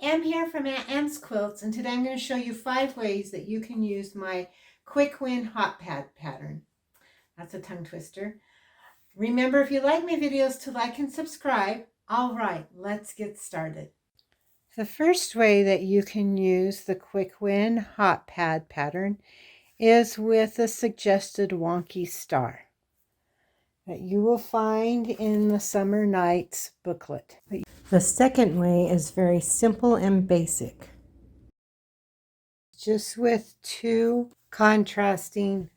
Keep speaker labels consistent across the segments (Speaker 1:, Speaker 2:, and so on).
Speaker 1: Em here from Aunt Em's Quilts, and today I'm going to show you 5 ways that you can use my Quick Win Hot Pad pattern. That's a tongue twister. Remember, if you like my videos, to like and subscribe. All right, let's get started. The first way that you can use the Quick Win Hot Pad pattern is with the suggested wonky star that you will find in the Summer Nights booklet. The second way is very simple and basic. Just with 2 contrasting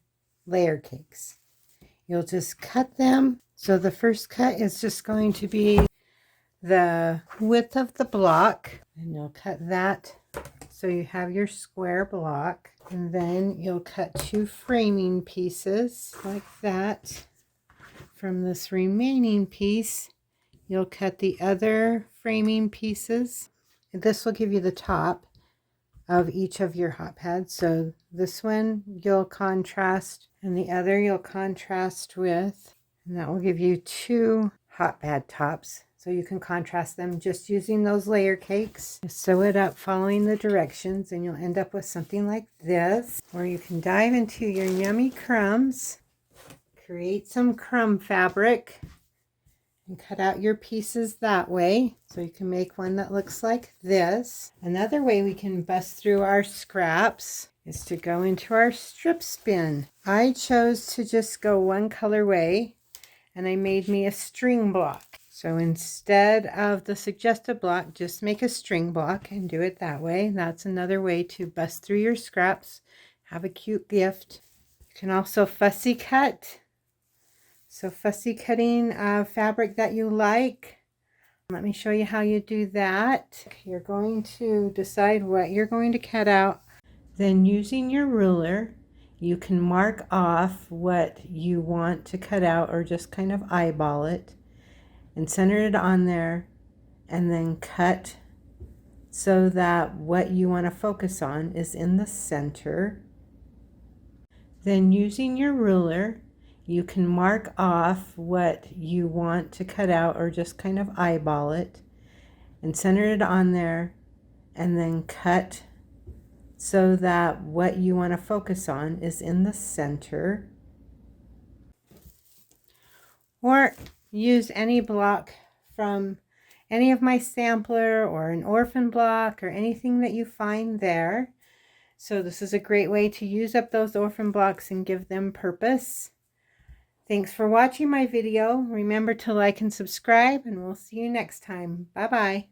Speaker 1: layer cakes. You'll just cut them. So the first cut is just going to be the width of the block, and you'll cut that so you have your square block, and then you'll cut 2 framing pieces like that. From this remaining piece, you'll cut the other framing pieces. This will give you the top of each of your hot pads. So this one you'll contrast, and the other you'll contrast with, and that will give you 2 hot pad tops. So you can contrast them just using those layer cakes. Sew it up following the directions, and you'll end up with something like this, or you can dive into your Yummy Crumbs, create some crumb fabric, and cut out your pieces that way. So you can make one that looks like this. Another way we can bust through our scraps is to go into our strip spin. I chose to just go one colorway, and I made me a string block. So instead of the suggested block, just make a string block and do it that way. That's another way to bust through your scraps. Have a cute gift. You can also fussy cut. So fussy cutting fabric that you like. Let me show you how you do that. You're going to decide what you're going to cut out. Then using your ruler, you can mark off what you want to cut out, or just kind of eyeball it and center it on there, and then cut so that what you want to focus on is in the center. Then using your ruler, you can mark off what you want to cut out, or just kind of eyeball it and center it on there, and then cut so that what you want to focus on is in the center. Or use any block from any of my sampler, or an orphan block, or anything that you find there. So this is a great way to use up those orphan blocks and give them purpose. Thanks for watching my video. Remember to like and subscribe, and we'll see you next time. Bye-bye.